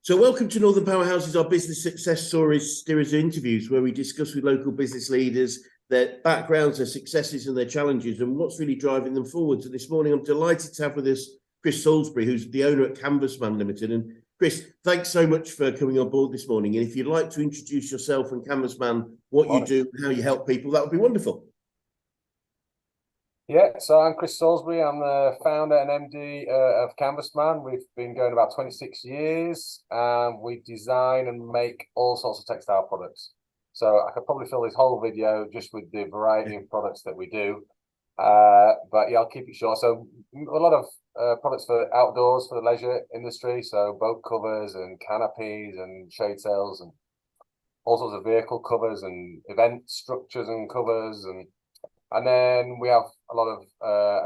So welcome to Northern Powerhouses, our business success stories series of interviews where we discuss with local business leaders their backgrounds, their successes and their challenges and what's really driving them forward. So this morning I'm delighted to have with us Chris Salisbury, who's the owner at Canvasman Ltd. And Chris, thanks so much for coming on board this morning. And if you'd like to introduce yourself and Canvasman, what you do and how you help people, that would be wonderful. Yeah, so I'm Chris Salisbury. I'm the founder and MD of Canvasman. We've been going about 26 years. We design and make all sorts of textile products. So I could probably fill this whole video just with the variety of products that we do. But yeah, I'll keep it short. So a lot of products for outdoors, for the leisure industry. So boat covers and canopies and shade sails and all sorts of vehicle covers and event structures and covers. And then we have a lot of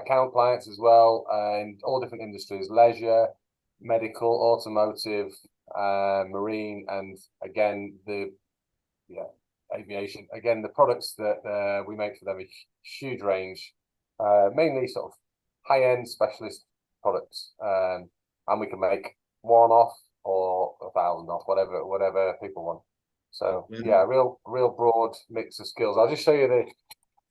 account clients as well, in all different industries: leisure, medical, automotive, marine, and again aviation. Again, the products that we make for them is huge range, mainly sort of high-end specialist products, and we can make one off or 1,000 off, whatever people want. So yeah, real broad mix of skills. I'll just show you the.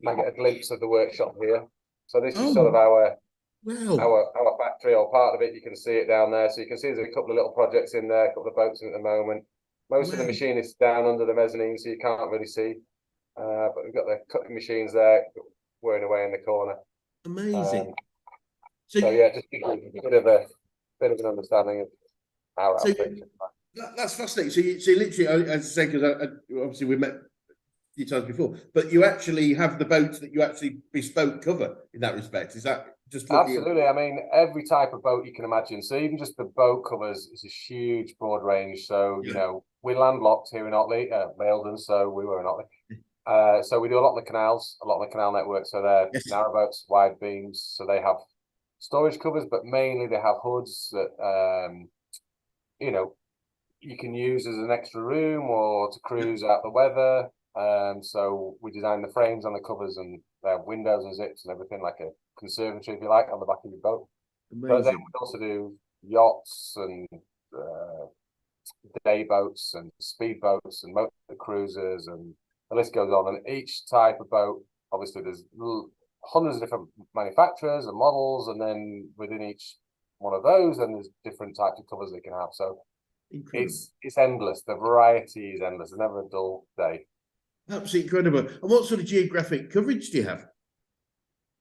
I get a glimpse of the workshop here. So this is sort of our factory, or part of it. You can see it down there. So you can see there's a couple of little projects in there, a couple of boats in at the moment. Most of the machinists down under the mezzanine, so you can't really see. But we've got the cutting machines there, whirring away in the corner. Amazing. So yeah, just give you a bit of an understanding of our outfit. That's fascinating. So you literally, as I say, because obviously we met few times before, but you actually have the boats that you actually bespoke cover in that respect. Is that just absolutely? I mean, every type of boat you can imagine. So even just the boat covers is a huge broad range. So you know, we're landlocked here in Otley, Maildon, so we were in Otley. So we do a lot of the canals, a lot of the canal network. So they're narrow boats, wide beams. So they have storage covers, but mainly they have hoods that you know, you can use as an extra room or to cruise out the weather. So we design the frames on the covers, and they have windows and zips and everything, like a conservatory, if you like, on the back of your boat. Amazing. But then we also do yachts and day boats and speed boats and motor cruisers, and the list goes on. And each type of boat, obviously, there's hundreds of different manufacturers and models, and then within each one of those, then there's different types of covers they can have. So it's endless. The variety is endless. There's never a dull day. Absolutely incredible. And what sort of geographic coverage do you have?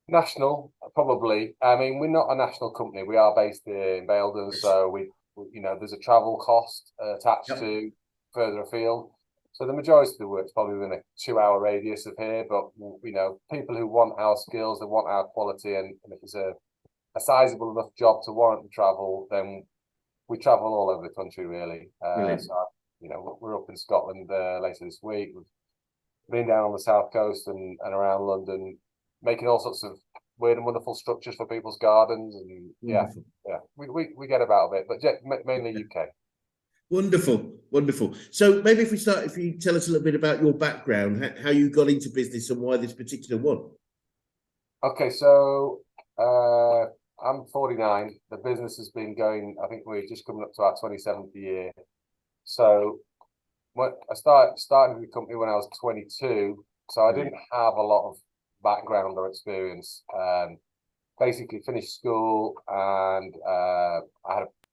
National, probably. I mean, we're not a national company. We are based here in Maildon, so we you know, there's a travel cost attached to further afield. So the majority of the work's probably within a 2-hour radius of here. But you know, people who want our skills, they want our quality, and if it's a sizable enough job to warrant the travel, then we travel all over the country, really. So you know, we're up in Scotland later this week. We've been down on the south coast and around London, making all sorts of weird and wonderful structures for people's gardens, and we get about a bit, but mainly UK. Wonderful. So maybe if you tell us a little bit about your background, how you got into business and why this particular one. Okay, so I'm 49. The business has been going, I think we're just coming up to our 27th year. So I started the company when I was 22, so I didn't have a lot of background or experience. Basically finished school, and I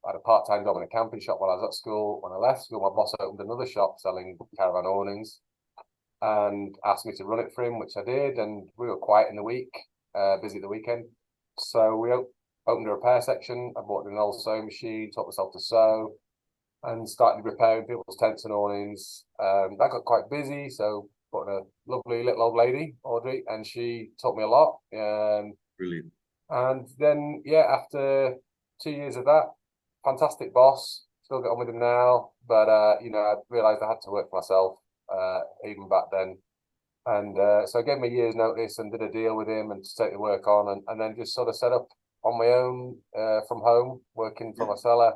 had a part-time job in a camping shop while I was at school. When I left school, my boss opened another shop selling caravan awnings and asked me to run it for him, which I did. And we were quiet in the week, busy the weekend. So we opened a repair section. I bought an old sewing machine, taught myself to sew, and started repairing people's tents and awnings. That got quite busy, so got a lovely little old lady, Audrey, and she taught me a lot. Brilliant. And then, after 2 years of that, fantastic boss, still get on with him now, but you know, I realised I had to work for myself even back then. And so I gave him a year's notice and did a deal with him and to take the work on, and then just sort of set up on my own from home, working from a cellar.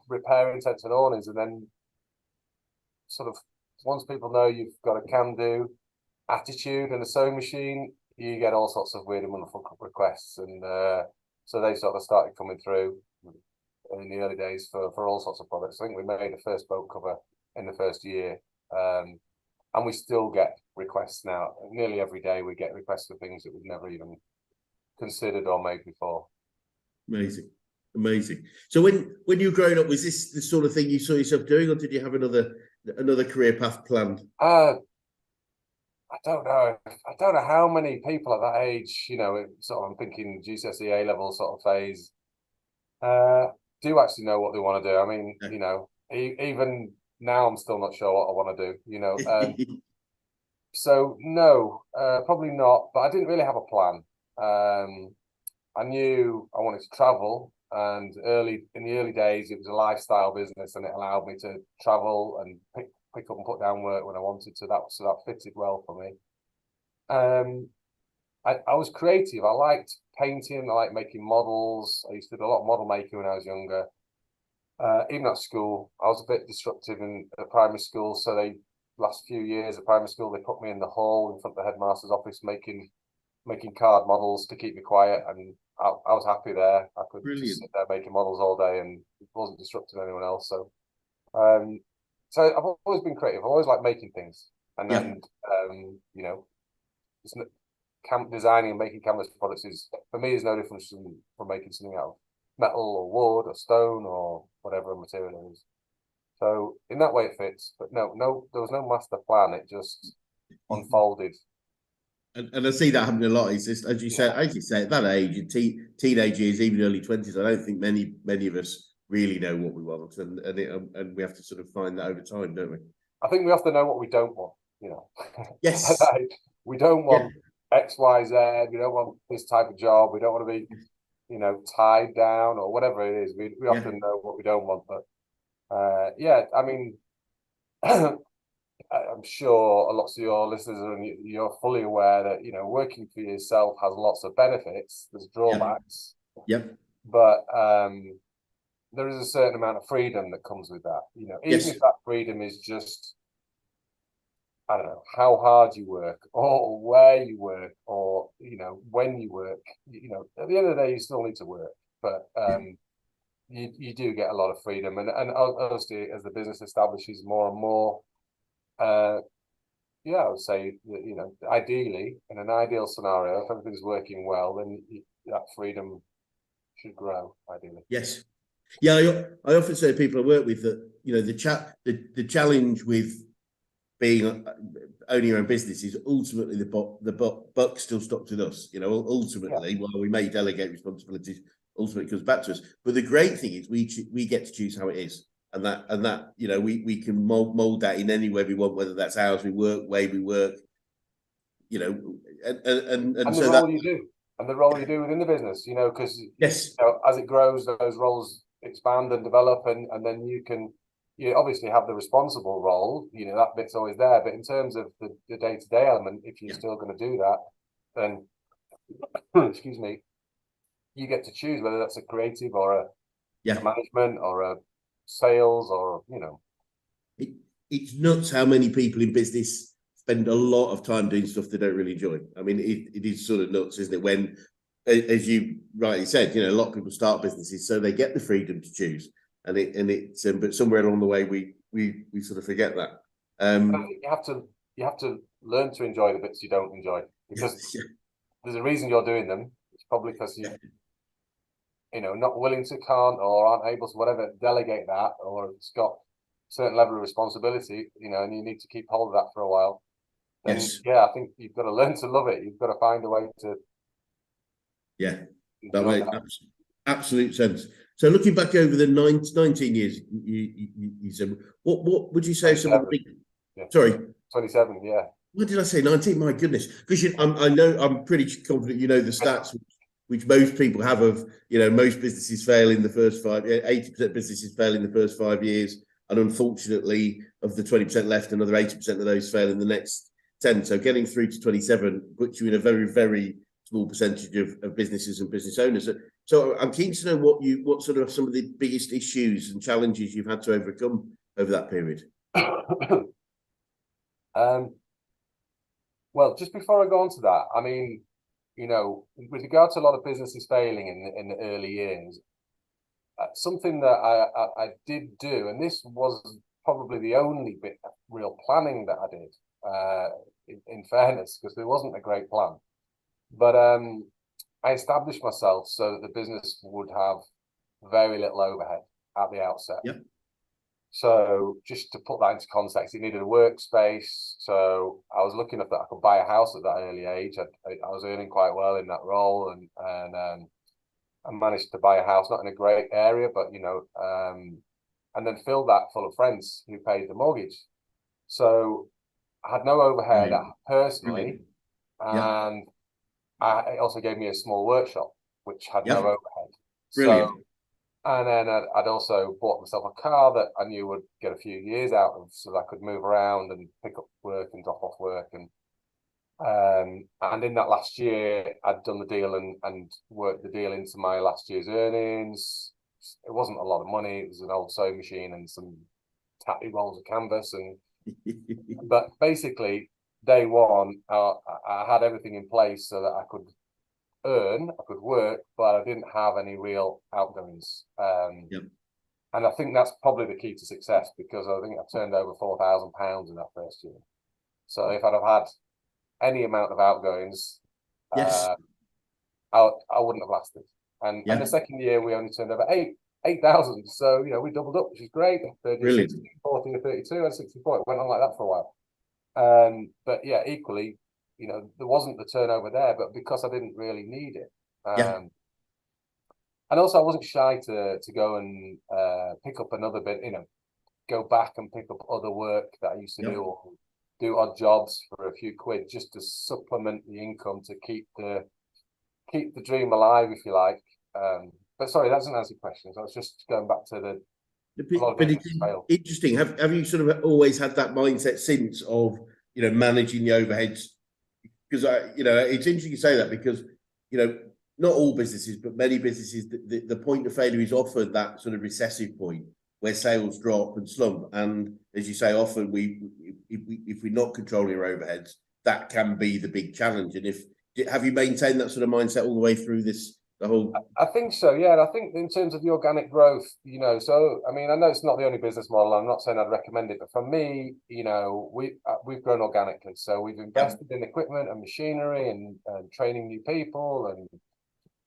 Repairing tents and awnings, and then sort of once people know you've got a can-do attitude and a sewing machine, you get all sorts of weird and wonderful requests, and so they sort of started coming through. in the early days for all sorts of products. I think we made the first boat cover in the first year. And we still get requests now. Nearly every day we get requests for things that we've never even considered or made before. Amazing. Amazing. So when you were growing up, was this the sort of thing you saw yourself doing, or did you have another career path planned? I don't know. I don't know how many people at that age, sort of, I'm thinking GCSE A level sort of phase, do actually know what they want to do. I mean, even now I'm still not sure what I want to do, so no, probably not, but I didn't really have a plan. I knew I wanted to travel, and in the early days it was a lifestyle business, and it allowed me to travel and pick up and put down work when I wanted to. That fitted well for me. I was creative. I liked painting. I liked making models. I used to do a lot of model making when I was younger. Even at school, I was a bit disruptive in primary school. So last few years at primary school, they put me in the hall in front of the headmaster's office making card models to keep me quiet, and I was happy there. I could just sit there making models all day, and it wasn't disrupting anyone else. So, so I've always been creative. I've always liked making things, and designing and making canvas products is, for me, is no different from making something out of metal or wood or stone or whatever material it is. So in that way it fits, but no, there was no master plan. It just unfolded. And I see that happening a lot. It's just, as you say, at that age, in teenage years, even early 20s, I don't think many of us really know what we want, and we have to sort of find that over time, don't we? I think we have to know what we don't want. Yes, we don't want X, Y, Z. We don't want this type of job. We don't want to be, tied down or whatever it is. We often know what we don't want, but I mean, I'm sure lots of your listeners you're fully aware that working for yourself has lots of benefits. There's drawbacks. Yep. But there is a certain amount of freedom that comes with that. Even if that freedom is just, I don't know, how hard you work or where you work or when you work. At the end of the day, you still need to work, but you do get a lot of freedom, and honestly, as the business establishes more and more. I would say that, ideally, in an ideal scenario, if everything's working well, then that freedom should grow, ideally. Yes. Yeah, I often say to people I work with that, the challenge with being owning your own business is ultimately the buck still stops with us. Ultimately, while we may delegate responsibilities, ultimately it comes back to us. But the great thing is we get to choose how it is. And that we can mold that in any way we want, whether that's hours we work, way we work, and so the role you do, and the role you do within the business, because as it grows, those roles expand and develop, and then you obviously have the responsible role, that bit's always there. But in terms of the day-to-day element, if you're still going to do that, then excuse me, you get to choose whether that's a creative or a management or a sales or it's nuts how many people in business spend a lot of time doing stuff they don't really enjoy. I mean, it is sort of nuts, isn't it, when, as you rightly said, a lot of people start businesses so they get the freedom to choose, but somewhere along the way we sort of forget that. I think you have to learn to enjoy the bits you don't enjoy, because there's a reason you're doing them. It's probably because you not willing to, can't, or aren't able to, whatever, delegate that, or it's got a certain level of responsibility, and you need to keep hold of that for a while. Then, I think you've got to learn to love it. You've got to find a way to. That makes absolute sense. So looking back over the 19 years, you said, what would you say some of the big? Sorry, 27. Yeah. What did I say? 19. My goodness, because I'm pretty confident the stats which most people have of, most businesses fail in the first 80% businesses fail in the first 5 years. And unfortunately, of the 20% left, another 80% of those fail in the next 10. So getting through to 27 puts you in a very, very small percentage of businesses and business owners. So I'm keen to know what sort of some of the biggest issues and challenges you've had to overcome over that period. Well, just before I go on to that, I mean, with regard to a lot of businesses failing in the early years, something that I did do, and this was probably the only bit of real planning that I did, in fairness, because there wasn't a great plan. But I established myself so that the business would have very little overhead at the outset. Yep. So just to put that into context, it needed a workspace. So I was lucky enough that I could buy a house at that early age. I was earning quite well in that role, and I managed to buy a house, not in a great area, but and then filled that full of friends who paid the mortgage. So I had no overhead personally, and it also gave me a small workshop which had no overhead. Brilliant. So, and then I'd also bought myself a car that I knew would get a few years out of, so that I could move around and pick up work and drop off work. And in that last year, I'd done the deal and worked the deal into my last year's earnings. It wasn't a lot of money. It was an old sewing machine and some tatty rolls of canvas. But basically, day one, I had everything in place so that I could work, but I didn't have any real outgoings. And I think that's probably the key to success, because I think I turned over £4,000 in that first year. So if I'd have had any amount of outgoings, I wouldn't have lasted. And the second year we only turned over 8,000. So we doubled up, which is great. 30, 60, 40, 32, and 64. It went on like that for a while. But yeah, equally, there wasn't the turnover there, but because I didn't really need it. And also I wasn't shy to go and pick up another bit, go back and pick up other work that I used to do, or do odd jobs for a few quid just to supplement the income to keep the dream alive, if you like. But sorry, that doesn't answer your questions. I was just going back to the but it's interesting. Have you sort of always had that mindset since of managing the overheads? Because it's interesting you say that, because not all businesses, but many businesses, the point of failure is often that sort of recessive point where sales drop and slump. And as you say, often if we're not controlling our overheads, that can be the big challenge. And have you maintained that sort of mindset all the way through the whole? I think so, yeah. And I think in terms of the organic growth, so I mean, I know it's not the only business model. I'm not saying I'd recommend it, but for me, we've grown organically. So we've invested in equipment and machinery and training new people and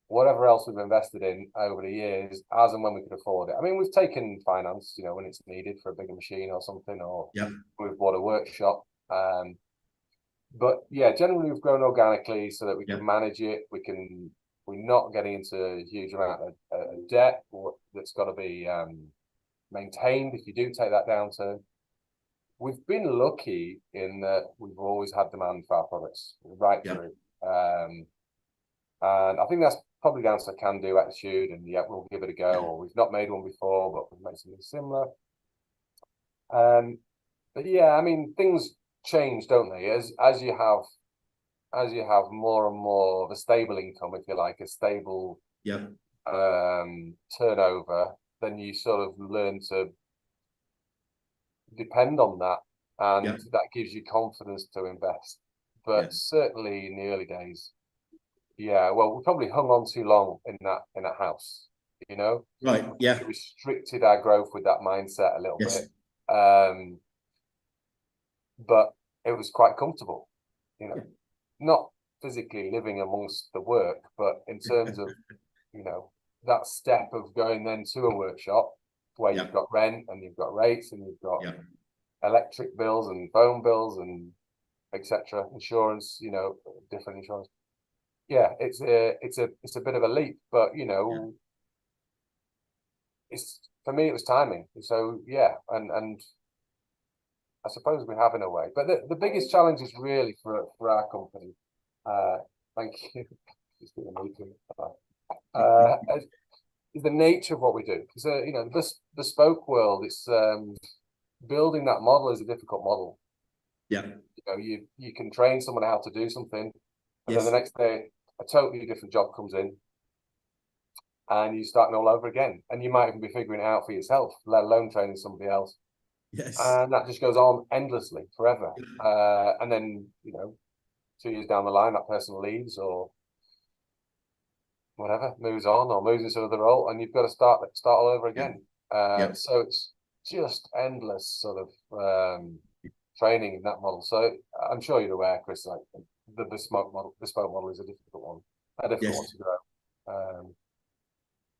whatever else we've invested in over the years, as and when we could afford it. I mean, we've taken finance, when it's needed for a bigger machine or something, or we've bought a workshop. But yeah, generally we've grown organically so that we can manage it. We're not getting into a huge amount of debt that's got to be maintained if you do take that downturn. We've been lucky in that we've always had demand for our products right through. And I think that's probably down to a can-do attitude, and we'll give it a go. Or we've not made one before, but we've made something similar. But yeah, I mean, things change, don't they? As you have more and more of a stable income, if you like, a stable turnover, then you sort of learn to depend on that, and that gives you confidence to invest. But certainly in the early days, well, we probably hung on too long in that house, Right. Yeah. We restricted our growth with that mindset a little bit. But it was quite comfortable, not physically living amongst the work, but in terms of, that step of going then to a workshop where you've got rent and you've got rates and you've got electric bills and phone bills and etc. Insurance, different insurance. It's a bit of a leap, but it's, for me, it was timing. So and I suppose we have in a way. But the biggest challenge is really for our company. Thank you. Just doing a meeting. Is the nature of what we do. So the bespoke world, it's building that model is a difficult model. You can train someone how to do something, and then the next day a totally different job comes in, and you're starting all over again. And you might even be figuring it out for yourself, let alone training somebody else. And that just goes on endlessly, forever. And then 2 years down the line, that person leaves, or whatever, moves on or moves into another role, and you've got to start all over again. Yeah. So it's just endless sort of training in that model. So I'm sure you're aware, Chris, like the bespoke model is a difficult one Yes. to grow.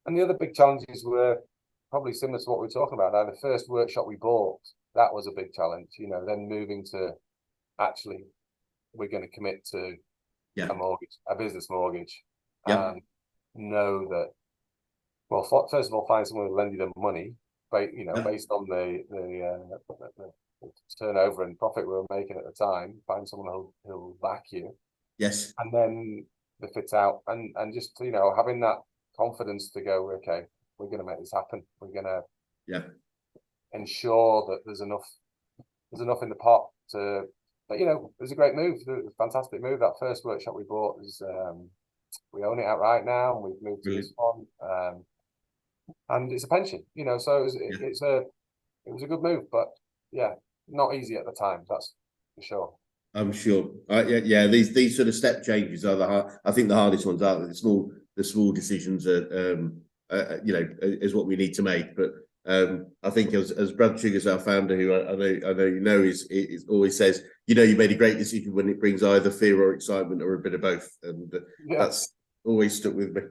And the other big challenges were probably similar to what we were talking about. Now, the first workshop we bought, that was a big challenge. Then moving to actually we're going to commit to Yeah. a business mortgage, Yeah. and know that, well, first of all, find someone who will lend you the money, Yeah. based on the turnover and profit we were making at the time. Find someone who'll back you, Yes. and then the fit out, and just having that confidence to go, okay, we're going to make this happen. We're going to ensure that there's enough in the pot to. But it was a great move, it was a fantastic move. That first workshop we bought is we own it outright now, and we've moved to this one, and it's a pension. So it was a good move, but yeah, not easy at the time. That's for sure. I'm sure. Yeah. These sort of step changes are I think the hardest ones are the small decisions are is what we need to make. But I think as Brad Sugar's our founder, who I know is always says, you made a great decision when it brings either fear or excitement or a bit of both, and that's always stuck with me.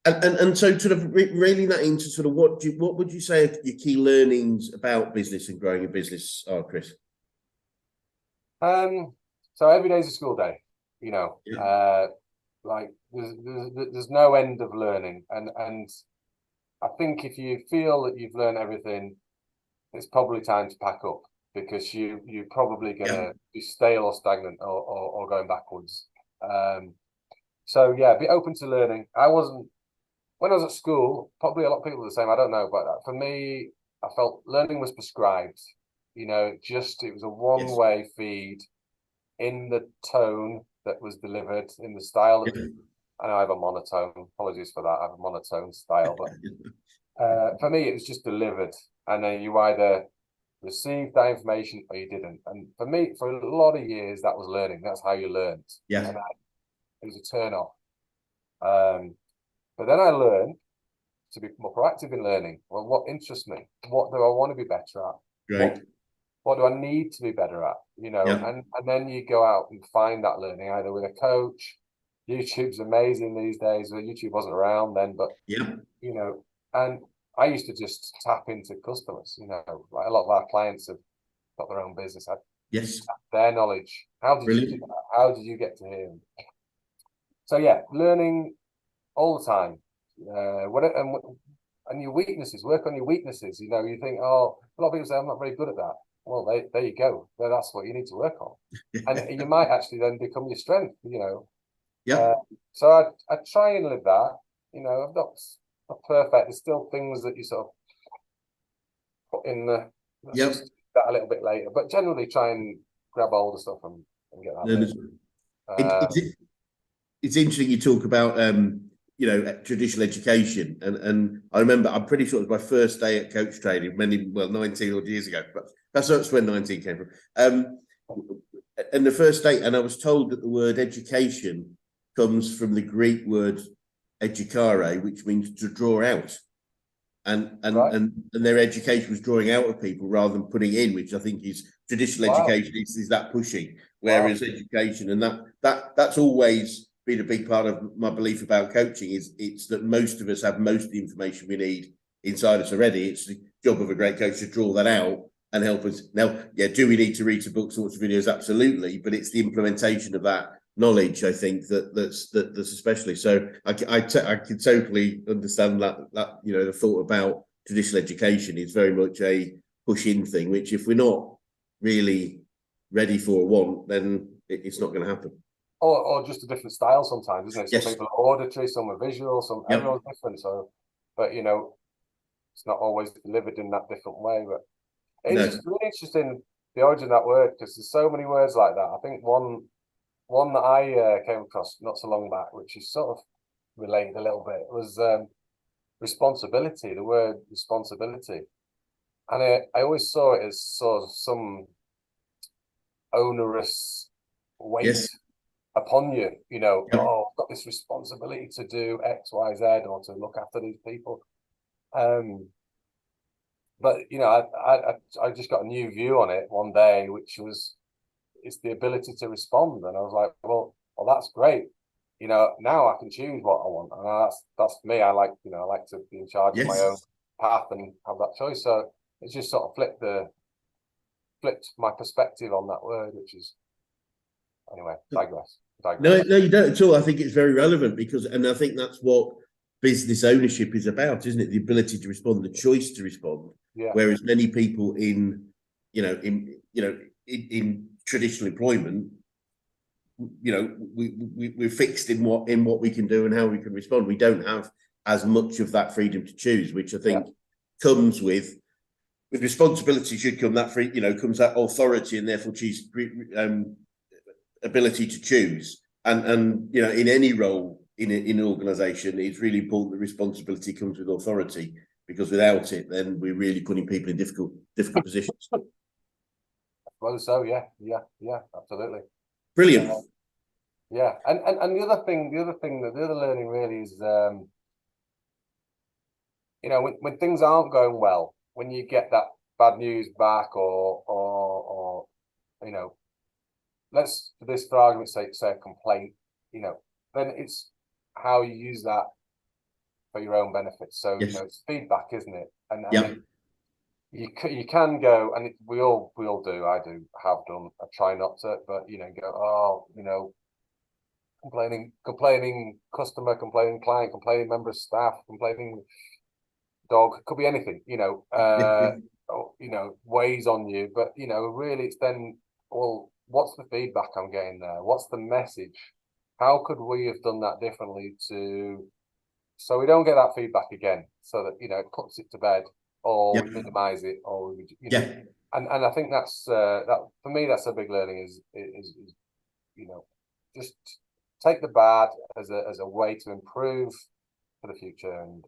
And so sort of reeling that into sort of what would you say are your key learnings about business and growing a business are, Chris? So every day's a school day, like there's no end of learning, and I think if you feel that you've learned everything, it's probably time to pack up, because you're probably gonna be stale or stagnant or going backwards. So yeah, be open to learning. When I was at school, probably a lot of people are the same. I don't know, but for me, I felt learning was prescribed. It was a one-way feed in the tone that was delivered, in the style that I know I have a monotone. Apologies for that. I have a monotone style, but for me, it was just delivered, and then you either received that information or you didn't. And for me, for a lot of years, that was learning. That's how you learned. Yeah. And it was a turn off. But then I learned to be more proactive in learning. Well, what interests me? What do I want to be better at? Great. What do I need to be better at? And then you go out and find that learning either with a coach. YouTube's amazing these days. Well, YouTube wasn't around then, but and I used to just tap into customers. Like a lot of our clients have got their own business. Their knowledge. How did you do that? How did you get to here? So yeah, learning all the time. And your weaknesses. Work on your weaknesses. You think, oh, a lot of people say I'm not very good at that. Well, there you go. That's what you need to work on, and you might actually then become your strength. So I try and live that. I'm not perfect. There's still things that you sort of put in the that a little bit later, but generally try and grab hold of stuff and get that. It's interesting you talk about traditional education, and I remember, I'm pretty sure it was my first day at coach training 19 odd years ago, but that's when 19 came from. And the first day, and I was told that the word education comes from the Greek word educare, which means to draw out, and their education was drawing out of people rather than putting in, which I think is traditional education is that pushing, whereas education, and that's always been a big part of my belief about coaching, it's that most of us have most of the information we need inside us already. It's the job of a great coach to draw that out and help us. Now, do we need to read some books, watch videos? Absolutely, but it's the implementation of that knowledge, I think, that's especially. So I can totally understand that the thought about traditional education is very much a push-in thing, which if we're not really ready for or want, then it's not going to happen. Or just a different style sometimes, isn't it? Some people are auditory, some are visual, everyone's different. So, but it's not always delivered in that different way. But it's just really interesting, the origin of that word, because there's so many words like that. I think one that I came across not so long back, which is sort of related a little bit, was responsibility. The word responsibility, and I always saw it as sort of some onerous weight upon you. Oh, I've got this responsibility to do X, Y, Z, or to look after these people. But you know, I just got a new view on it one day, which was it's the ability to respond, and I was like, well, that's great. You know, now I can choose what I want, and that's me. I like, you know, I like to be in charge of my own Yes. path and have that choice. So it's just sort of flipped my perspective on that word, which is anyway. Digress. No, you don't at all. I think it's very relevant because, and I think that's what business ownership is about, isn't it? The ability to respond, the choice to respond. Yeah. Whereas many people in traditional employment, you know, we're fixed in what we can do and how we can respond. We don't have as much of that freedom to choose, which I think comes with responsibility. Should come that free, you know, comes that authority and therefore choose ability to choose. And you know, in any role in an organisation, it's really important that responsibility comes with authority, because without it, then we're really putting people in difficult positions. Well, so yeah, absolutely. Brilliant. Yeah, and the other learning really is, you know, when things aren't going well, when you get that bad news back, or you know, let's, for this, for argument's sake, say a complaint, you know, then it's how you use that for your own benefit. So you know, it's feedback, isn't it? And you can go, and we all do. I do, have done. I try not to, but you know, go, oh, you know, complaining customer, complaining client, complaining member of staff, complaining dog, could be anything, you know, you know, weighs on you. But you know, really, it's then, well, what's the feedback I'm getting there? What's the message? How could we have done that differently so we don't get that feedback again? So that, you know, it puts it to bed, or we minimize it, or we, you know, and I think that's that for me, that's a big learning is you know, just take the bad as a way to improve for the future, and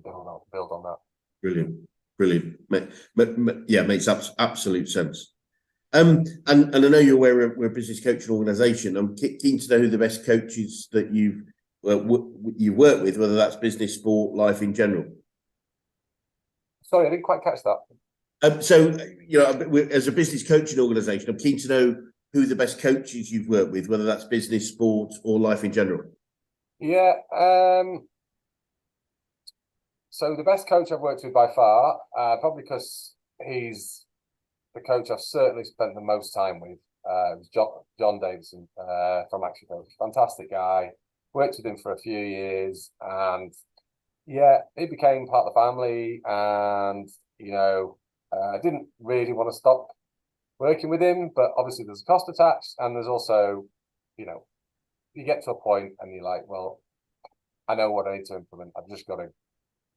build on that. Brilliant. Makes absolute sense. And I know you're aware we're a business coaching organisation. I'm keen to know who the best coaches that you work with, whether that's business, sport, life in general. Sorry, I didn't quite catch that. So, you know, as a business coaching organisation, I'm keen to know who the best coaches you've worked with, whether that's business, sport, or life in general. Yeah. So the best coach I've worked with by far, probably because he's the coach I've certainly spent the most time with, John Davison from Action Coach. Fantastic guy. Worked with him for a few years, and yeah, he became part of the family. And you know, I didn't really want to stop working with him, but obviously there's a cost attached, and there's also, you know, you get to a point and you're like, well, I know what I need to implement. I've just got to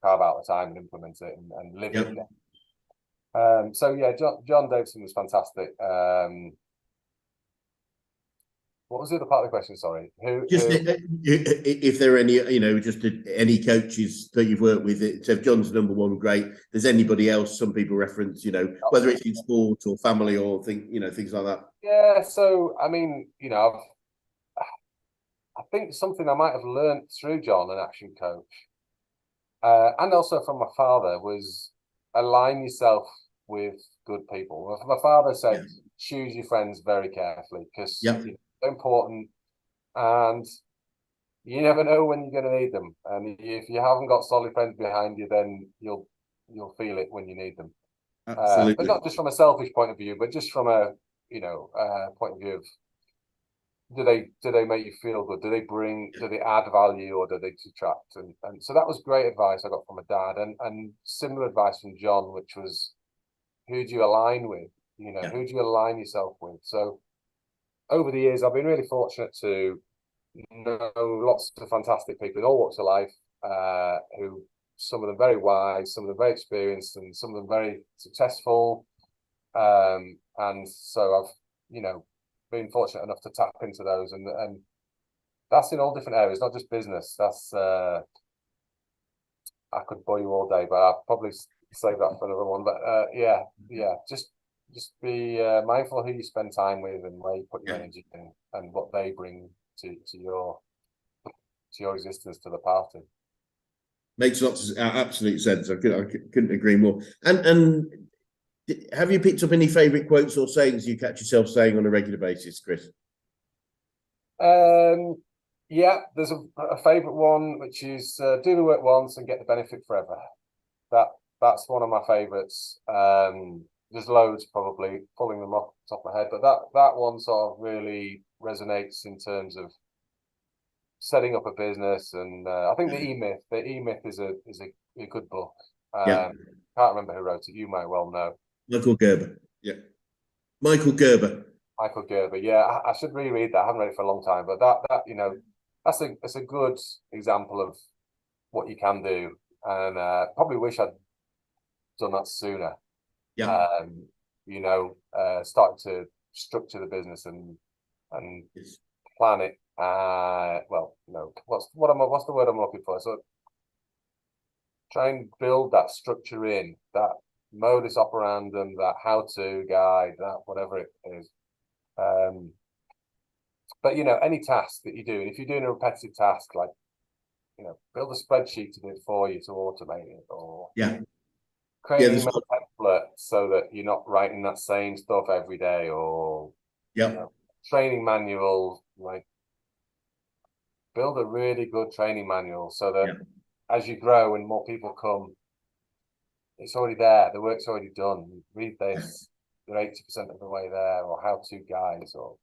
carve out the time and implement it and live it. So yeah, John Davison was fantastic. What was the other part of the question? Sorry. If there are any, you know, just any coaches that you've worked with. So if John's number one, great. There's anybody else? Some people reference, you know, whether it's in sport or family or things like that. Yeah. So I mean, you know, I think something I might have learned through John, an Action Coach, and also from my father, was align yourself with good people. My father said, choose your friends very carefully, because they're important, and you never know when you're going to need them. And if you haven't got solid friends behind you, then you'll feel it when you need them. Absolutely. But not just from a selfish point of view, but just from a, you know, point of view of, do they make you feel good? Do they add value, or do they detract? And so that was great advice I got from my dad, and similar advice from John, which was, who do you align with? You know, who do you align yourself with? So over the years, I've been really fortunate to know lots of fantastic people in all walks of life, who, some of them very wise, some of them very experienced, and some of them very successful. And so I've, you know, been fortunate enough to tap into those, and that's in all different areas, not just business. That's I could bore you all day, but I'll probably save that for another one. But just be mindful who you spend time with, and where you put your energy in, and what they bring to your your existence to the party. Makes lots of absolute sense. I couldn't agree more. And have you picked up any favourite quotes or sayings you catch yourself saying on a regular basis, Chris? Yeah, there's a favourite one, which is do the work once and get the benefit forever. That's one of my favourites. There's loads, probably pulling them off the top of my head, but that one sort of really resonates in terms of setting up a business. And I think the E-Myth is a good book. Yeah. Can't remember who wrote it. You might well know. Michael Gerber. Yeah. Michael Gerber. Michael Gerber. Yeah, I should reread that. I haven't read it for a long time, but that you know, that's a good example of what you can do. And probably wish I'd done that sooner. Yeah. You know, start to structure the business and Yes. plan it. Well, no, what's the word I'm looking for? So try and build that structure in, that modus operandum, that how-to guide, that whatever it is. But you know, any task that you do, and if you're doing a repetitive task, like, you know, build a spreadsheet to do it for you to automate it, or create an email template so that you're not writing that same stuff every day, or you know, training manual. Like, build a really good training manual so that as you grow and more people come, it's already there. The work's already done. Read this. You're 80% of the way there, or how-to guides, or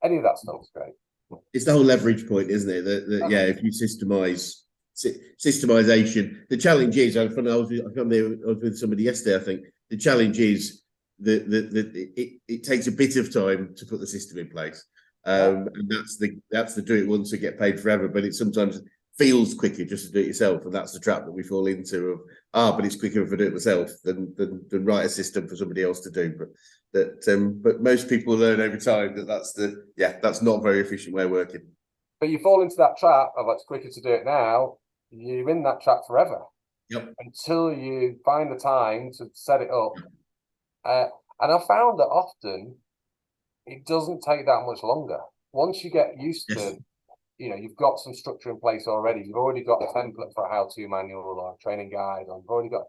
any of that stuff is great. It's the whole leverage point, isn't it? If you systemization, the challenge is, I was with somebody yesterday, I think the challenge is that it takes a bit of time to put the system in place. And that's the do it once and get paid forever, but it sometimes feels quicker just to do it yourself, and that's the trap that we fall into of, but it's quicker if I do it myself than write a system for somebody else to do. But most people learn over time that's not a very efficient way of working. But you fall into that trap of it's quicker to do it now. You're in that trap forever. Yep. Until you find the time to set it up. And I found that often it doesn't take that much longer. Once you get used to, you know, you've got some structure in place already. You've already got a template for a how-to manual or a training guide, or you've already got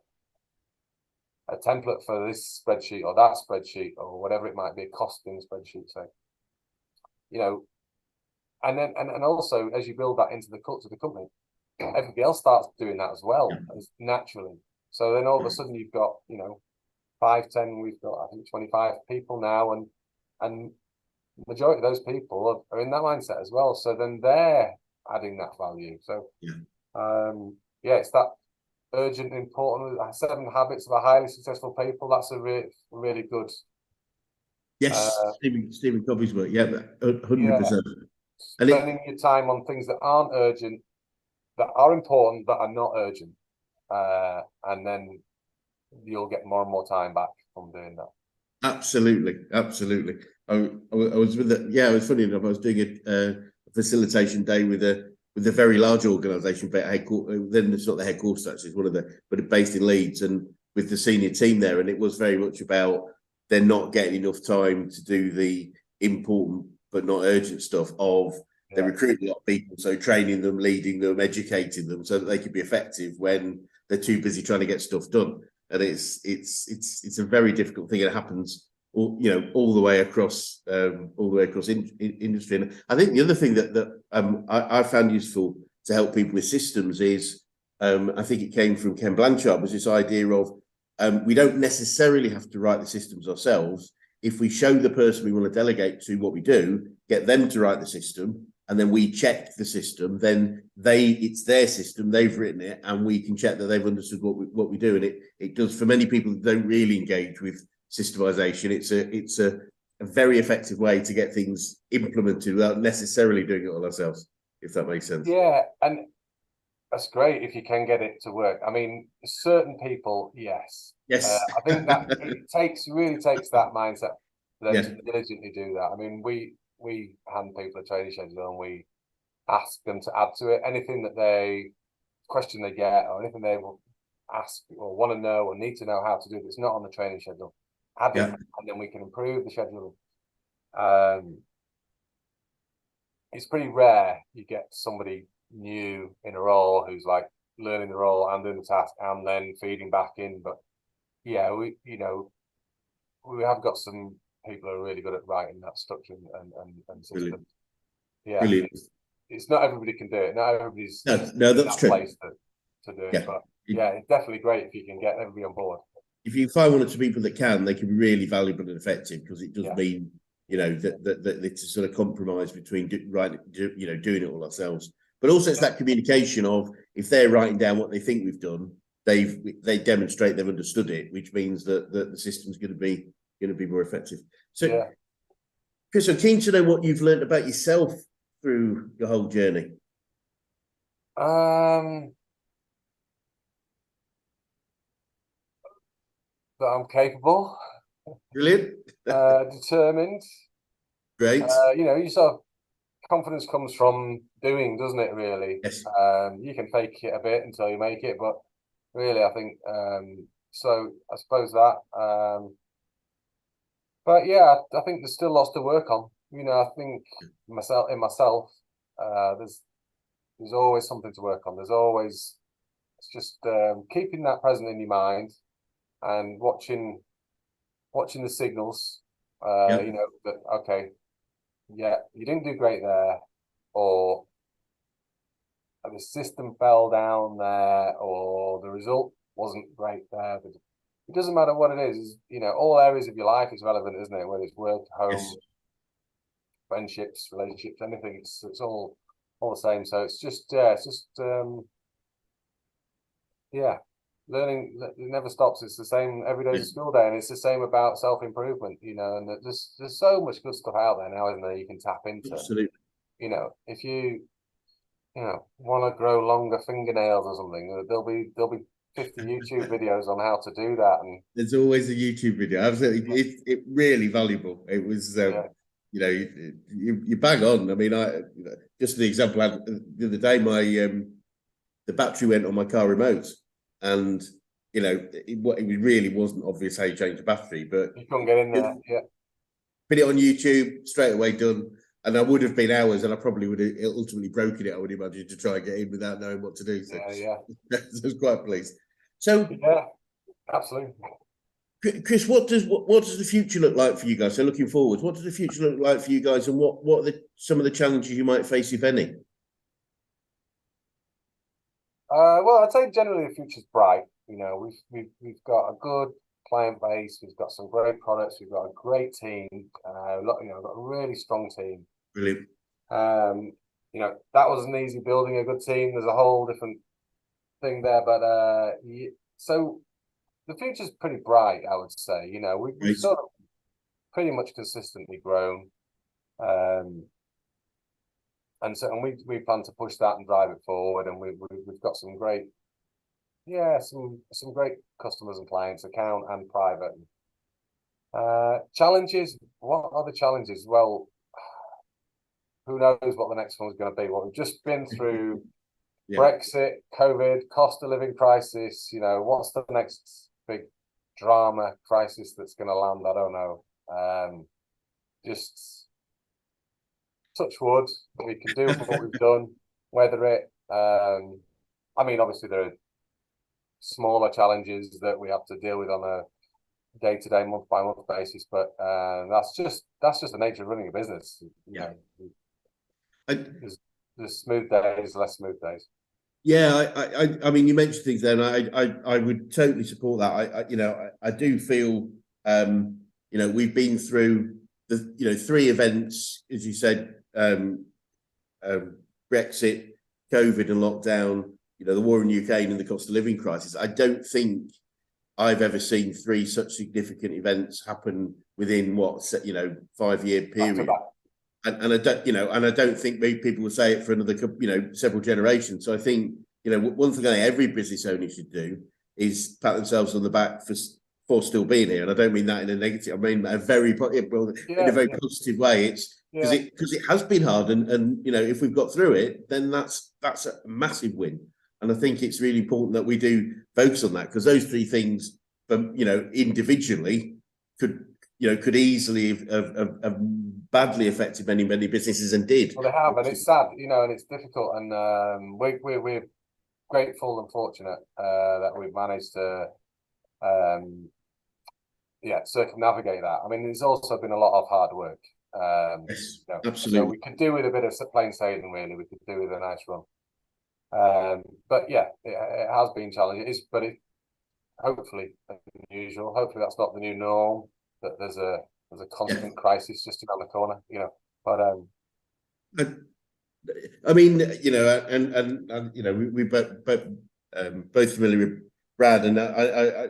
a template for this spreadsheet or that spreadsheet or whatever it might be, a costing spreadsheet, say. You know, and then and also as you build that into the culture of the company, everybody else starts doing that as well, as naturally. So then all of a sudden you've got, you know, 5, 10, we've got I think 25 people now, and the majority of those people are in that mindset as well. So then they're adding that value. So it's that urgent, important 7 habits of a highly successful people. That's a really good. Yes, Stephen Covey's work. 100%. Spending your time on things that aren't urgent, that are important, that are not urgent, and then you'll get more and more time back from doing that. Absolutely. I was with it. Yeah, it was funny enough. I was doing a facilitation day with a very large organisation, but then it's not the headquarters. Actually, it's one of but based in Leeds, and with the senior team there, and it was very much about they're not getting enough time to do the important but not urgent stuff of. They're recruiting a lot of people, so training them, leading them, educating them, so that they can be effective when they're too busy trying to get stuff done. And it's a very difficult thing. It happens all the way across industry. And I think the other thing that I found useful to help people with systems is I think it came from Ken Blanchard, was this idea of we don't necessarily have to write the systems ourselves. If we show the person we want to delegate to what we do, get them to write the system, and then we check the system, then it's their system, they've written it, and we can check that they've understood what we do. And it does, for many people that don't really engage with systemization, it's a very effective way to get things implemented without necessarily doing it all ourselves, if that makes sense. Yeah, and that's great if you can get it to work. I mean, certain people, yes. I think that it really takes that mindset for them to diligently do that. I mean, we hand people a training schedule and we ask them to add to it anything that they question they get, or anything they will ask or want to know or need to know how to do that's not on the training schedule. Add it, and then we can improve the schedule. It's pretty rare you get somebody new in a role who's like learning the role and doing the task and then feeding back in. But yeah, we have got some people who are really good at writing that structure and systems. Brilliant. Yeah, Brilliant. it's not everybody can do it. Not everybody's No, in that's that true. place to do it. Yeah. But yeah, it's definitely great if you can get everybody on board. If you find one or two people that can, they can be really valuable and effective, because it does Yeah. mean, that it's a sort of compromise between doing it all ourselves. But also it's that communication of, if they're writing down what they think we've done, they demonstrate they've understood it, which means that the system's going to be more effective. So, Yeah. Chris, I'm keen to know what you've learned about yourself through your whole journey. That I'm capable, Brilliant. determined. Great. You sort of confidence comes from doing, doesn't it? Really. Yes. You can fake it a bit until you make it, but really, I think so. I suppose that. But yeah, I think there's still lots to work on. I think myself, there's always something to work on. It's just keeping that present in your mind and watching the signals. That okay, yeah, you didn't do great there, or the system fell down there, or the result wasn't great there. It doesn't matter what it is. All areas of your life is relevant, isn't it? Whether it's work, home, Yes. friendships, relationships, anything. It's all the same. So it's just learning. It never stops. It's the same every day's a school day, and it's the same about self-improvement. And there's so much good stuff out there now, isn't there? You can tap into. Absolutely. If you want to grow longer fingernails or something, there'll be 50 YouTube videos on how to do that. And there's always a YouTube video. Absolutely, it really valuable. It was, you bang on. I mean, just an example. The other day, the battery went on my car remote, and it really wasn't obvious how you change the battery, but you couldn't get in there. Yeah, put it on YouTube straight away, done. And I would have been hours, and I probably would have ultimately broken it, I would imagine, to try and get in without knowing what to do. So, yeah. I was quite pleased. So, yeah, absolutely. Chris, what does the future look like for you guys? So, looking forward, what does the future look like for you guys, and what are some of the challenges you might face, if any? Well, I'd say generally the future's bright. We've got a good client base. We've got some great products. We've got a great team. We've got a really strong team. Brilliant. That wasn't easy building a good team. There's a whole different thing there, but so the future's pretty bright, I would say. We've sort of pretty much consistently grown, and we plan to push that and drive it forward. And we've got some great, some great customers and clients, account and private. Challenges. What are the challenges? Well, who knows what the next one's going to be? Well, we've just been through Brexit, COVID, cost of living crisis. What's the next big drama crisis that's going to land? I don't know. Just touch wood. We can do what we've done, weather it. I mean, obviously there are smaller challenges that we have to deal with on a day-to-day, month-by-month basis, but that's just the nature of running a business. There's smooth days, less smooth days. Yeah, I mean, you mentioned things there, and I would totally support that. I do feel, we've been through the 3 events, as you said, Brexit, COVID, and lockdown. The war in Ukraine and the cost of living crisis. I don't think I've ever seen 3 such significant events happen within 5-year period. And I don't think people will say it for another, several generations. So I think, one thing every business owner should do is pat themselves on the back for still being here. And I don't mean that in a negative. I mean in a very positive way. It's because it has been hard, and if we've got through it, then that's a massive win. And I think it's really important that we do focus on that, because those 3 things, individually could could easily have badly affected many businesses, and did. Well, they have, and it's sad, and it's difficult, and we're grateful and fortunate that we've managed to circumnavigate that. I mean, there's also been a lot of hard work. Yes, So absolutely. we could do with a bit of plain sailing, really. We could do with a nice run. But yeah, it has been challenging. But it hopefully unusual. Hopefully that's not the new norm. That there's a constant crisis just around the corner. But I mean, and we both familiar with Brad, and I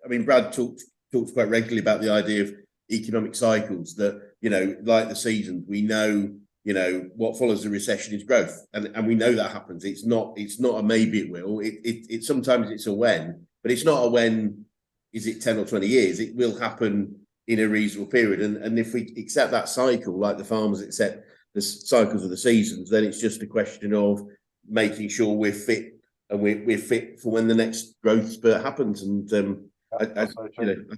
mean, Brad talks quite regularly about the idea of economic cycles. That like the seasons, we know what follows a recession is growth, and we know that happens. It's not a maybe it will. It sometimes it's a when, but it's not a when. Is it 10 or 20 years? It will happen in a reasonable period, and if we accept that cycle, like the farmers accept the cycles of the seasons, then it's just a question of making sure we're fit, and we're fit for when the next growth spurt happens. And I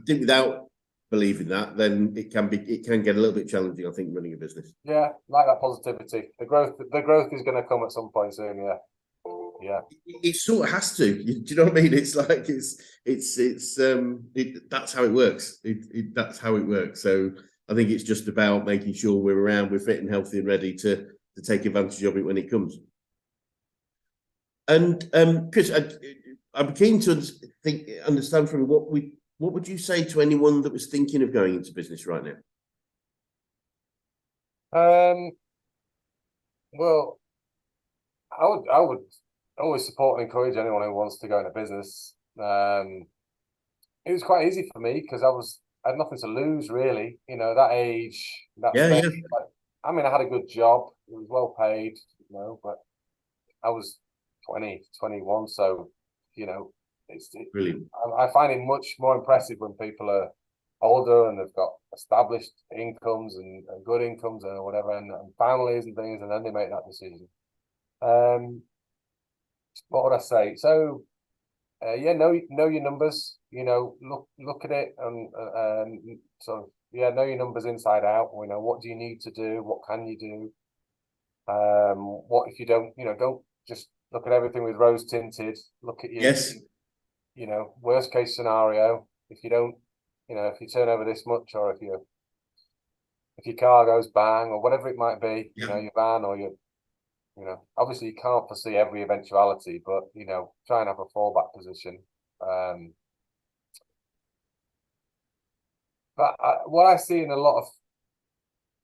think without believing that, then it can get a little bit challenging, I think, running a business. Yeah, like that positivity. The growth is going to come at some point soon. Yeah. It sort of has to. Do you know what I mean? It's like that's how it works. That's how it works. So I think it's just about making sure we're around, we're fit and healthy and ready to take advantage of it when it comes. And Chris, I'm keen to understand from you, what would you say to anyone that was thinking of going into business right now? Well, I would always support and encourage anyone who wants to go into business. It was quite easy for me because I had nothing to lose, really. That age, that stage. I mean, I had a good job. It was well paid, but I was 20, 21. So, it's brilliant. I find it much more impressive when people are older and they've got established incomes and good incomes and whatever, and families and things, and then they make that decision. What would I say? So, know your numbers. Look at it and sort of know your numbers inside out. What do you need to do? What can you do? What if you don't? Don't just look at everything with rose tinted. Look at your worst case scenario. If you don't, if you turn over this much, or if your car goes bang, or whatever it might be, your van or your obviously you can't foresee every eventuality, but try and have a fallback position. But what I see in a lot of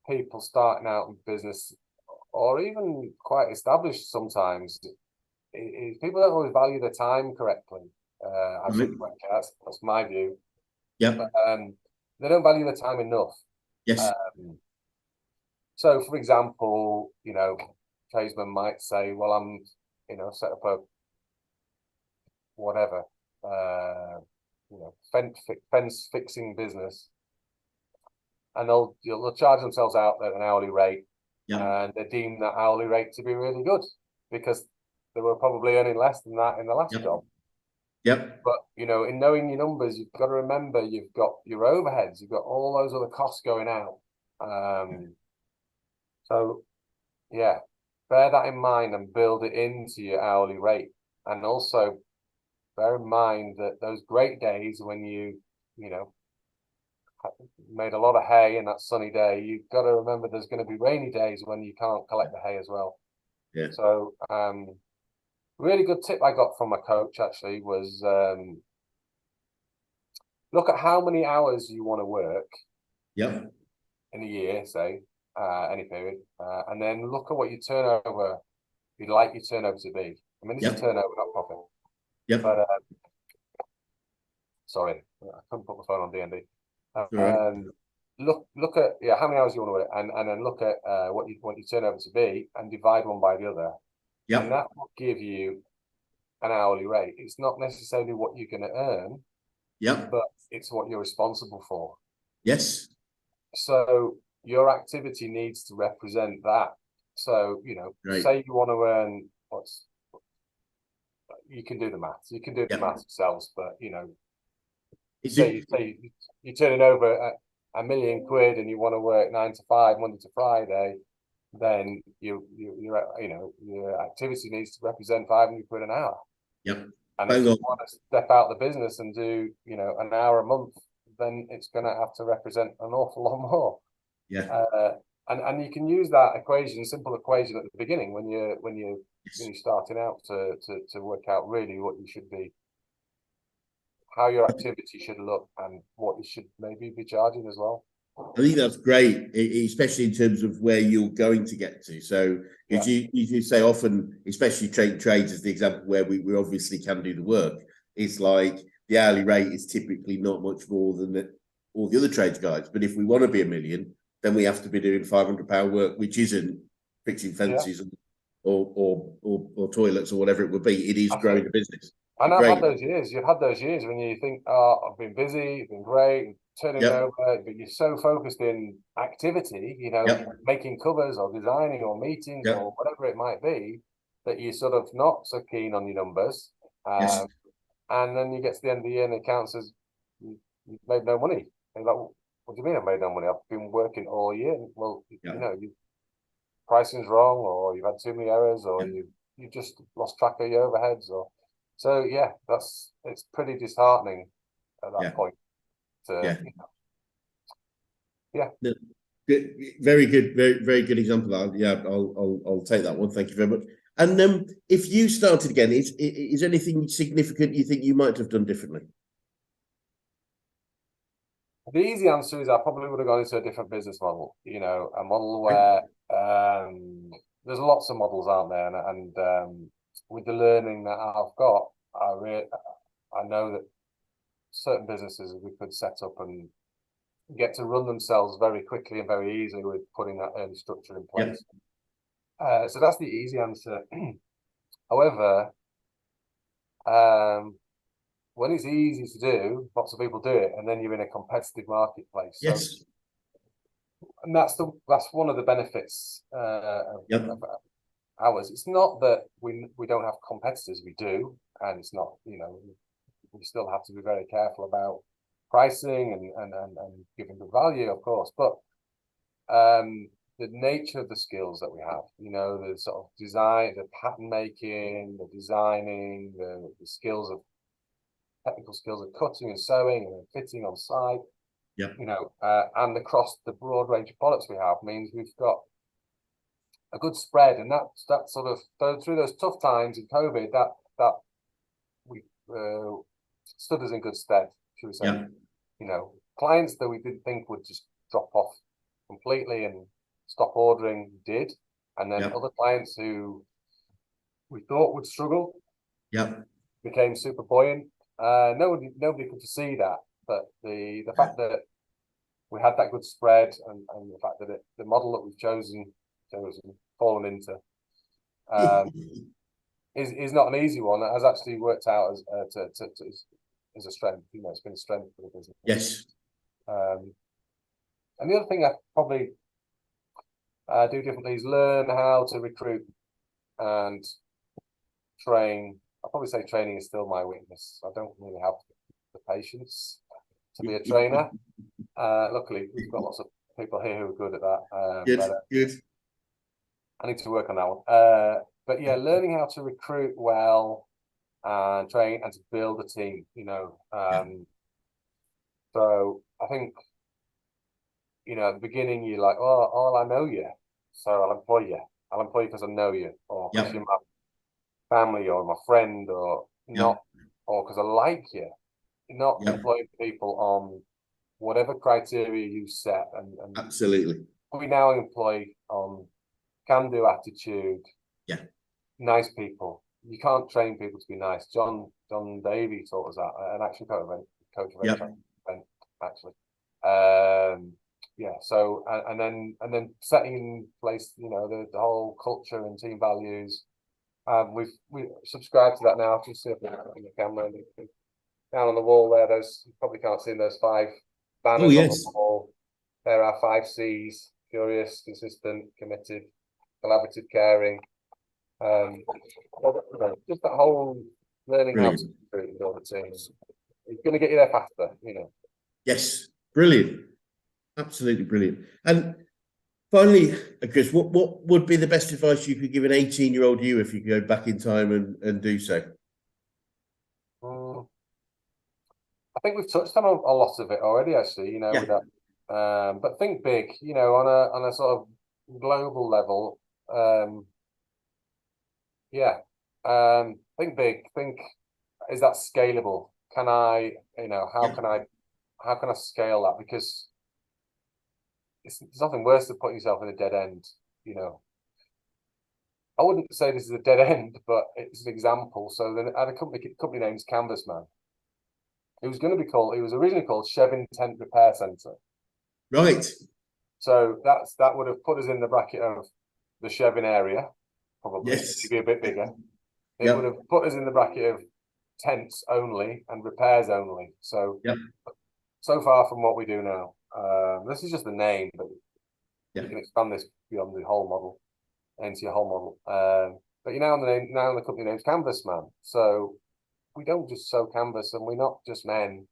people starting out in business, or even quite established sometimes, is people don't always value their time correctly. I think that's my view. Yeah. But they don't value their time enough. Yes. So, for example, tradesman might say, well, I'm, set up a whatever, fence fixing business, and they'll charge themselves out at an hourly rate, and they deem that hourly rate to be really good because they were probably earning less than that in the last job. Yep. But in knowing your numbers, you've got to remember you've got your overheads, you've got all those other costs going out. So yeah, bear that in mind and build it into your hourly rate. And also bear in mind that those great days when you made a lot of hay in that sunny day, you've got to remember there's going to be rainy days when you can't collect the hay as well. Yeah. So really good tip I got from my coach actually was look at how many hours you want to work in a year, say, any period, and then look at what your turnover, you'd like your turnover to be. I mean, this is turnover, not profit. But sorry, I couldn't put my phone on D&D. Look at how many hours you want to work, and then look at what you want your turnover to be, and divide one by the other. And that will give you an hourly rate. It's not necessarily what you're going to earn, but it's what you're responsible for. Yes. So your activity needs to represent that. So, say you want to earn you can do the maths. You can do the maths yourselves, but say you're turning over £1,000,000 and you want to work 9 to 5, Monday to Friday, then your activity needs to represent £500 an hour. Yep. And if you want to step out the business and do, an hour a month, then it's going to have to represent an awful lot more. Yeah. And you can use that equation, simple equation at the beginning when you're starting out to work out really what you should be, how your activity should look, and what you should maybe be charging as well. I think that's great, especially in terms of where you're going to get to. So as you say often, especially trades as the example where we obviously can do the work, it's like the hourly rate is typically not much more than all the other trades guys. But if we want to be 1,000,000, then we have to be doing £500 work, which isn't fixing fences or toilets or whatever it would be. It is growing the business. And I've had those years. You've had those years when you think, oh, I've been busy, it's been great, turning over, but you're so focused in activity, making covers or designing or meetings or whatever it might be, that you're sort of not so keen on your numbers. And then you get to the end of the year and it counts as you've made no money. And you're like, what do you mean I've made no money? I've been working all year. Well, pricing's wrong, or you've had too many errors, or you just lost track of your overheads, or so. Yeah, it's pretty disheartening at that point. Very good, very good example. Yeah, I'll take that one. Thank you very much. And if you started again, is anything significant you think you might have done differently? The easy answer is I probably would have gone into a different business model. A model where there's lots of models out there, and with the learning that I've got, I know that certain businesses we could set up and get to run themselves very quickly and very easily with putting that early structure in place. So that's the easy answer. However, when it's easy to do, lots of people do it, and then you're in a competitive marketplace. Yes. So, and that's one of the benefits of ours. It's not that we don't have competitors, we do, and it's not, we still have to be very careful about pricing and giving good value, of course, but the nature of the skills that we have, the sort of design, the pattern making, the designing, the skills of technical skills of cutting and sewing and fitting on site, and across the broad range of products we have means we've got a good spread, and that sort of through those tough times in COVID, that we stood us in good stead, should we say? Clients that we didn't think would just drop off completely and stop ordering did, and then other clients who we thought would struggle became super buoyant. Nobody could foresee that, but the fact that we had that good spread, and the fact that the model that we've chosen fallen into is not an easy one. It has actually worked out as a strength. It's been a strength for the business. Yes. And the other thing I probably do differently is learn how to recruit and train. I'll probably say training is still my weakness. I don't really have the patience to be a trainer. Luckily, we've got lots of people here who are good at that. Good. I need to work on that one. But yeah, learning how to recruit well and train and to build a team, So I think, at the beginning, you're like, oh, I know you, so I'll employ you. I'll employ you because I know you, or because you're my family or my friend, or not, or because I like you. You're not employing people on whatever criteria you set. And absolutely. We now employ on can-do attitude, nice people. You can't train people to be nice. John Davey taught us that, an action coach event, actually. So and then setting in place, the whole culture and team values. We subscribe to that now. If you see up in the camera down on the wall there, you probably can't see those 5 banners on the wall. There are 5 C's: curious, consistent, committed, collaborative, caring. Just that whole learning how to recruit with all the teams. It's going to get you there faster, Yes, brilliant. Absolutely brilliant. And finally, Chris, what would be the best advice you could give an 18-year-old you if you could go back in time and do so? I think we've touched on a lot of it already, actually, you know, Yeah. with that. But think big, you know, on a sort of global level. Yeah. Think big. Think, is that scalable? Can I, you know, how Yeah. can I scale that? Because there's nothing worse than putting yourself in a dead end, you know. I wouldn't say this is a dead end, but it's an example. So then I had a company name's Canvasman. It was going to be called, it was originally called Chevin Tent Repair Centre. Right. So that would have put us in the bracket of the Chevin area, probably, Yes. maybe a bit bigger. It Yep. would have put us in the bracket of tents only and repairs only. So Yep. so far from what we do now. This is just the name, but Yeah. you can expand this beyond the whole model, into your whole model. But you now the company name's Canvasman. So we don't just sew canvas, and we're not just men.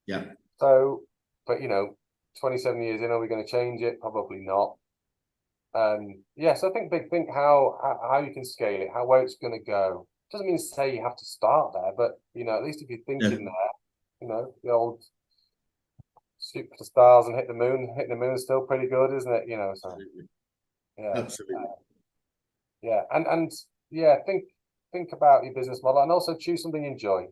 Yeah. So, but you know, 27 years in, are we going to change it? Probably not. Yeah, so think how you can scale it, how where it's going to go. Doesn't mean to say you have to start there, but you know, at least if you're thinking No. there, you know, the old shoot for the stars and hit the moon. Hitting the moon is still pretty good, isn't it? You know, so Absolutely. yeah, Absolutely. yeah, and yeah, think about your business model and also choose something you enjoy.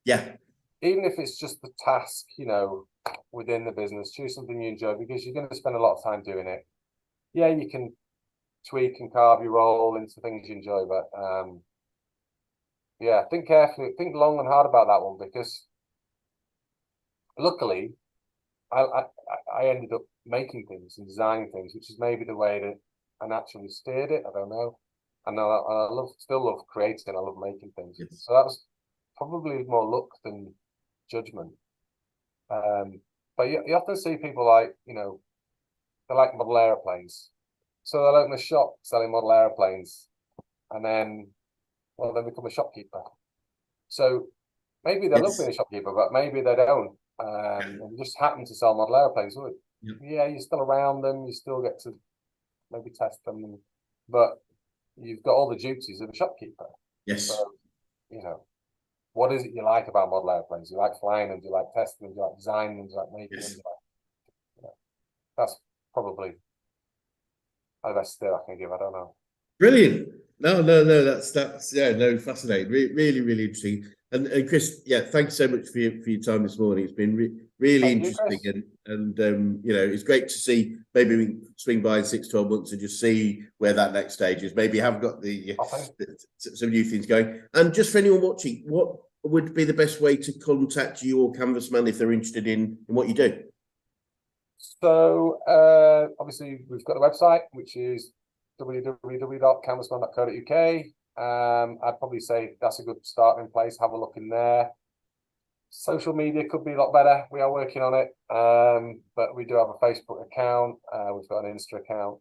Yeah. Even if it's just the task, you know, within the business, choose something you enjoy because you're going to spend a lot of time doing it. Yeah, you can tweak and carve your role into things you enjoy, but yeah, think carefully, think long and hard about that one because luckily I ended up making things and designing things, which is maybe the way that I naturally steered it. I don't know. And I still love creating. I love making things. Yes. So that was probably more luck than judgment. But you often see people like, you know, they like model airplanes. So they'll open a shop selling model airplanes and then, well, then become a shopkeeper. So maybe they love being Yes. a shopkeeper, but maybe they don't. Yeah. And just happen to sell model airplanes. Well, Yeah. yeah, you're still around them. You still get to maybe test them, but you've got all the duties of a shopkeeper. So, Yes. you know, what is it you like about model airplanes? Do you like flying them? Do you like testing them? Do you like designing them? Do you like making them? Yes. You know, that's probably the best tip I can give. I don't know. Brilliant. No. That's yeah. No, fascinating. Really, really interesting. And Chris, yeah, thanks so much for your time this morning. It's been really Thank you, interesting, Chris. and you know, it's great to see. Maybe we can swing by in 6-12 months and just see where that next stage is. Maybe have got some new things going. And just for anyone watching, what would be the best way to contact you or Canvasman if they're interested in what you do? So obviously we've got the website, which is www.canvasman.co.uk. I'd probably say that's a good starting place. Have a look in there. Social media could be a lot better. We are working on it, but we do have a Facebook account. We've got an Insta account.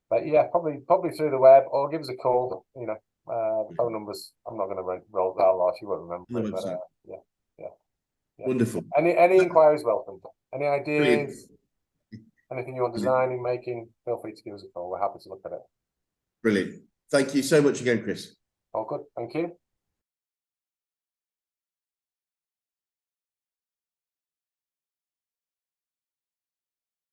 But yeah, probably through the web or give us a call. You know, the phone numbers. I'm not going to roll that off. You won't remember On the it, but website. yeah. Wonderful. Any inquiries welcome. Any Brilliant. ideas? Anything you want Brilliant. designing, making? Feel free to give us a call. We're happy to look at it. Brilliant. Thank you so much again, Chris. All good. Thank you.